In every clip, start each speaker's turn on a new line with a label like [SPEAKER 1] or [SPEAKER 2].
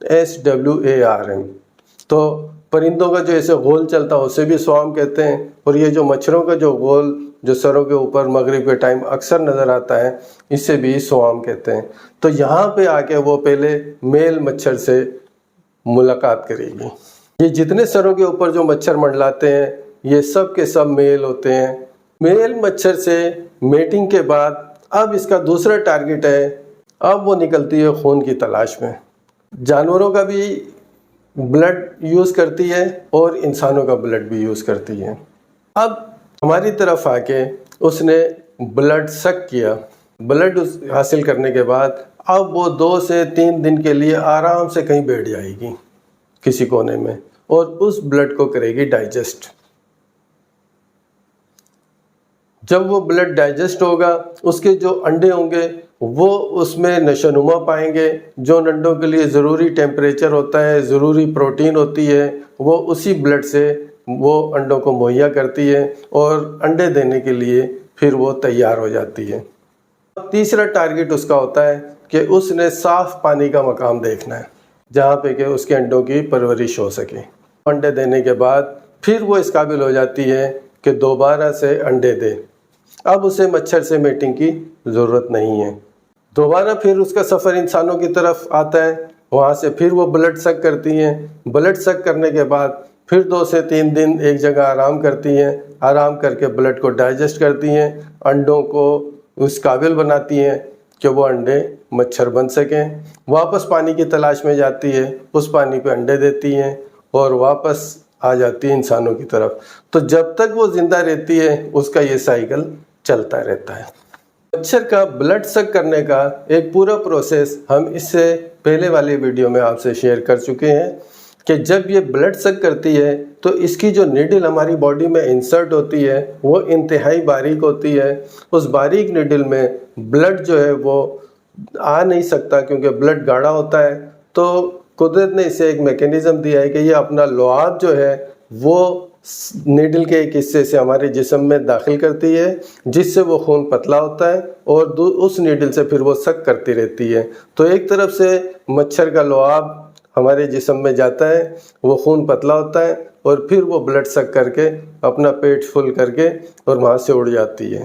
[SPEAKER 1] SWARM. تو پرندوں کا جو ایسے غول چلتا ہے اسے بھی سوارم کہتے ہیں، اور یہ جو مچھروں کا جو غول جو سروں کے اوپر مغرب کے ٹائم اکثر نظر آتا ہے اسے بھی سوارم کہتے ہیں. تو یہاں پہ آ کے وہ پہلے میل مچھر سے ملاقات کرے گی. یہ جتنے سروں کے اوپر جو مچھر منڈلاتے ہیں یہ سب کے سب میل ہوتے ہیں. میل مچھر سے میٹنگ کے بعد اب اس کا دوسرا ٹارگٹ ہے، اب وہ نکلتی ہے خون کی تلاش میں. جانوروں کا بھی بلڈ یوز کرتی ہے اور انسانوں کا بلڈ بھی یوز کرتی ہے. اب ہماری طرف آ کے اس نے بلڈ سک کیا. بلڈ حاصل کرنے کے بعد اب وہ 2 سے 3 دن کے لیے آرام سے کہیں بیٹھ جائے گی کسی کونے میں، اور اس بلڈ کو کرے گی ڈائجسٹ. جب وہ بلڈ ڈائجسٹ ہوگا اس کے جو انڈے ہوں گے وہ اس میں نشو نما پائیں گے. جو انڈوں کے لیے ضروری ٹیمپریچر ہوتا ہے، ضروری پروٹین ہوتی ہے، وہ اسی بلڈ سے وہ انڈوں کو مہیا کرتی ہے اور انڈے دینے کے لیے پھر وہ تیار ہو جاتی ہے. تیسرا ٹارگٹ اس کا ہوتا ہے کہ اس نے صاف پانی کا مقام دیکھنا ہے جہاں پہ کہ اس کے انڈوں کی پرورش ہو سکے. انڈے دینے کے بعد پھر وہ اس قابل ہو جاتی ہے کہ دوبارہ سے انڈے دے. اب اسے مچھر سے میٹنگ کی ضرورت نہیں ہے. دوبارہ پھر اس کا سفر انسانوں کی طرف آتا ہے. وہاں سے پھر وہ بلڈ سک کرتی ہیں. بلڈ سک کرنے کے بعد پھر 2 سے 3 دن ایک جگہ آرام کرتی ہیں. آرام کر کے بلڈ کو ڈائجسٹ کرتی ہیں، انڈوں کو اس قابل بناتی ہیں کہ وہ انڈے مچھر بن سکیں. واپس پانی کی تلاش میں جاتی ہے، اس پانی پہ انڈے دیتی ہیں اور واپس آ جاتی ہے انسانوں کی طرف. تو جب تک وہ زندہ رہتی ہے اس کا یہ سائیکل چلتا رہتا ہے. مچھر کا بلڈ سک کرنے کا ایک پورا پروسیس ہم اس سے پہلے والی ویڈیو میں آپ سے شیئر کر چکے ہیں کہ جب یہ بلڈ سک کرتی ہے تو اس کی جو نیڈل ہماری باڈی میں انسرٹ ہوتی ہے وہ انتہائی باریک ہوتی ہے. اس باریک نیڈل میں بلڈ جو ہے وہ آ نہیں سکتا کیونکہ بلڈ گاڑھا ہوتا ہے. تو قدرت نے اسے ایک میکینزم دیا ہے کہ یہ اپنا لعاب جو ہے وہ نیڈل کے ایک حصے سے ہمارے جسم میں داخل کرتی ہے جس سے وہ خون پتلا ہوتا ہے اور اس نیڈل سے پھر وہ سک کرتی رہتی ہے. تو ایک طرف سے مچھر کا لعاب ہمارے جسم میں جاتا ہے، وہ خون پتلا ہوتا ہے اور پھر وہ بلڈ سک کر کے اپنا پیٹ فل کر کے اور وہاں سے اڑ جاتی ہے.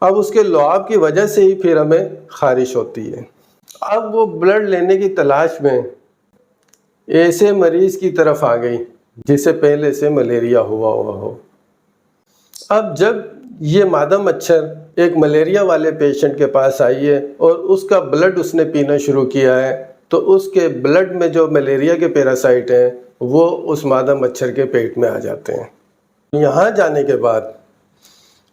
[SPEAKER 1] اب اس کے لعاب کی وجہ سے ہی پھر ہمیں خارش ہوتی ہے. اب وہ بلڈ لینے کی تلاش میں ایسے مریض کی طرف آ گئی جسے پہلے سے ملیریا ہوا ہو. اب جب یہ مادہ مچھر ایک ملیریا والے پیشنٹ کے پاس آئی ہے اور اس کا بلڈ اس نے پینا شروع کیا ہے تو اس کے بلڈ میں جو ملیریا کے پیراسائٹ ہیں وہ اس مادہ مچھر کے پیٹ میں آ جاتے ہیں. یہاں جانے کے بعد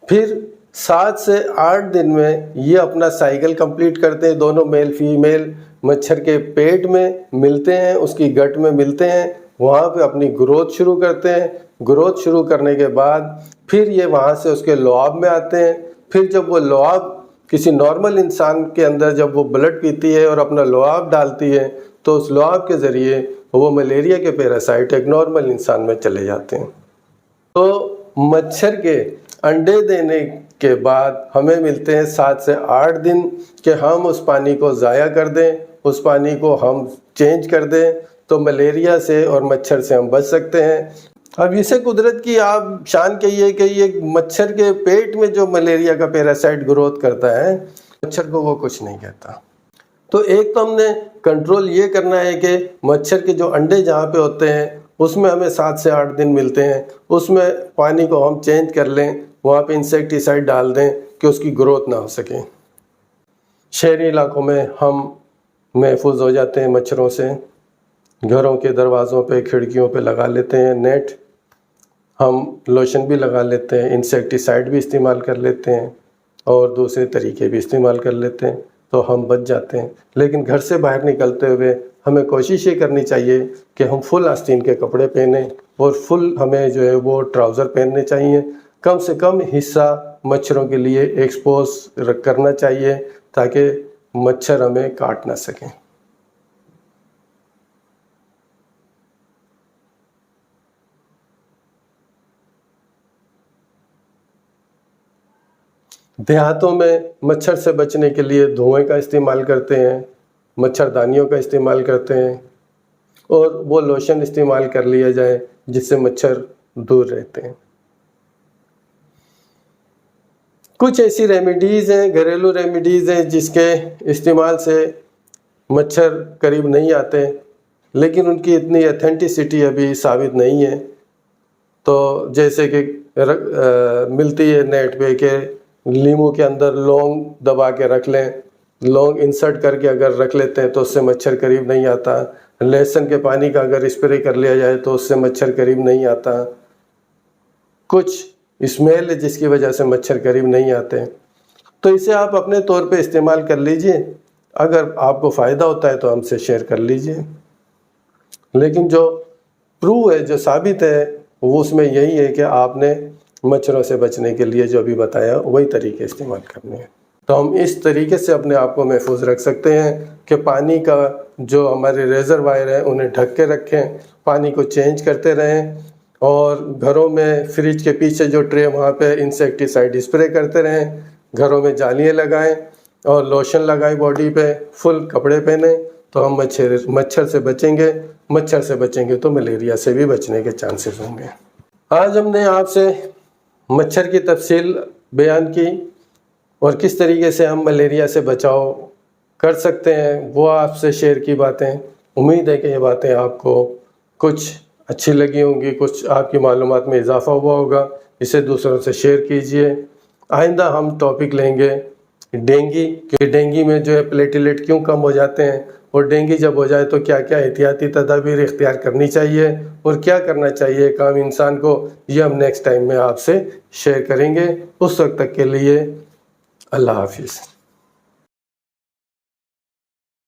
[SPEAKER 1] پھر 7 سے 8 دن میں یہ اپنا سائیکل کمپلیٹ کرتے ہیں. دونوں میل فیمیل مچھر کے پیٹ میں ملتے ہیں، اس کی گٹ میں ملتے ہیں، وہاں پہ اپنی گروتھ شروع کرتے ہیں. گروتھ شروع کرنے کے بعد پھر یہ وہاں سے اس کے لعاب میں آتے ہیں. پھر جب وہ لعاب کسی نارمل انسان کے اندر جب وہ بلڈ پیتی ہے اور اپنا لعاب ڈالتی ہے تو اس لعاب کے ذریعے وہ ملیریا کے پیراسائٹ ایک نارمل انسان میں چلے جاتے ہیں. تو مچھر کے انڈے دینے کے بعد ہمیں ملتے ہیں 7 سے 8 دن کہ ہم اس پانی کو ضائع کر دیں، اس پانی کو ہم چینج کر دیں تو ملیریا سے اور مچھر سے ہم بچ سکتے ہیں. اب اسے قدرت کی آپ شان کہیے کہ یہ مچھر کے پیٹ میں جو ملیریا کا پیراسائٹ گروتھ کرتا ہے مچھر کو وہ کچھ نہیں کہتا. تو ایک تو ہم نے کنٹرول یہ کرنا ہے کہ مچھر کے جو انڈے جہاں پہ ہوتے ہیں اس میں ہمیں 7 سے 8 دن ملتے ہیں، اس میں پانی کو ہم چینج کر لیں، وہاں پہ انسیکٹیسائڈ ڈال دیں کہ اس کی گروتھ نہ ہو سکے. شہری علاقوں میں ہم محفوظ ہو جاتے ہیں مچھروں سے. گھروں کے دروازوں پہ کھڑکیوں پہ لگا لیتے ہیں نیٹ. ہم لوشن بھی لگا لیتے ہیں، انسیکٹیسائڈ بھی استعمال کر لیتے ہیں اور دوسرے طریقے بھی استعمال کر لیتے ہیں تو ہم بچ جاتے ہیں. لیکن گھر سے باہر نکلتے ہوئے ہمیں کوشش یہ کرنی چاہیے کہ ہم فل آستین کے کپڑے پہنیں اور فل ہمیں جو ہے وہ ٹراؤزر پہننے چاہیے. کم سے کم حصہ مچھروں کے لیے ایکسپوز کرنا چاہیے تاکہ مچھر ہمیں کاٹ نہ سکیں. دیہاتوں میں مچھر سے بچنے کے لیے دھوئیں کا استعمال کرتے ہیں. مچھردانیوں کا استعمال کرتے ہیں، اور وہ لوشن استعمال کر لیا جائے جس سے مچھر دور رہتے ہیں۔ کچھ ایسی ریمیڈیز ہیں، گھریلو ریمیڈیز ہیں جس کے استعمال سے مچھر قریب نہیں آتے، لیکن ان کی اتنی ایتھینٹسٹی ابھی ثابت نہیں ہے۔ تو جیسے کہ ملتی ہے نیٹ پہ کہ لیمو کے اندر لونگ دبا کے رکھ لیں، لونگ انسرٹ کر کے اگر رکھ لیتے ہیں تو اس سے مچھر قریب نہیں آتا۔ لہسن کے پانی کا اگر اسپرے کر لیا جائے تو اس سے مچھر قریب نہیں آتا۔ کچھ اسمیل ہے جس کی وجہ سے مچھر قریب نہیں آتے، تو اسے آپ اپنے طور پہ استعمال کر لیجئے۔ اگر آپ کو فائدہ ہوتا ہے تو ہم سے شیئر کر لیجئے، لیکن جو پروو ہے، جو ثابت ہے، وہ اس میں یہی ہے کہ آپ نے مچھروں سے بچنے کے لیے جو ابھی بتایا وہی طریقے استعمال کرنے ہیں۔ تو ہم اس طریقے سے اپنے آپ کو محفوظ رکھ سکتے ہیں کہ پانی کا جو ہمارے ریزروائر ہیں انہیں ڈھک کے رکھیں، پانی کو چینج کرتے رہیں، اور گھروں میں فریج کے پیچھے جو ٹرے وہاں پہ انسیکٹیسائڈ اسپرے کرتے رہیں، گھروں میں جالیاں لگائیں اور لوشن لگائیں باڈی پہ، فل کپڑے پہنیں، تو ہم مچھر سے بچیں گے۔ مچھر سے بچیں گے تو ملیریا سے بھی بچنے کے چانسز ہوں گے۔ آج ہم نے آپ سے مچھر کی تفصیل بیان کی اور کس طریقے سے ہم ملیریا سے بچاؤ کر سکتے ہیں وہ آپ سے شیئر کی باتیں۔ امید ہے کہ یہ باتیں آپ کو کچھ اچھی لگی ہوں گی، کچھ آپ کی معلومات میں اضافہ ہوا ہوگا۔ اسے دوسروں سے شیئر کیجئے۔ آئندہ ہم ٹاپک لیں گے ڈینگی، کہ ڈینگی میں جو ہے پلیٹلیٹ کیوں کم ہو جاتے ہیں، اور ڈینگی جب ہو جائے تو کیا کیا احتیاطی تدابیر اختیار کرنی چاہیے اور کیا کرنا چاہیے ایک عام انسان کو، یہ ہم نیکسٹ ٹائم میں آپ سے شیئر کریں گے۔ اس وقت تک کے لیے اللہ حافظ۔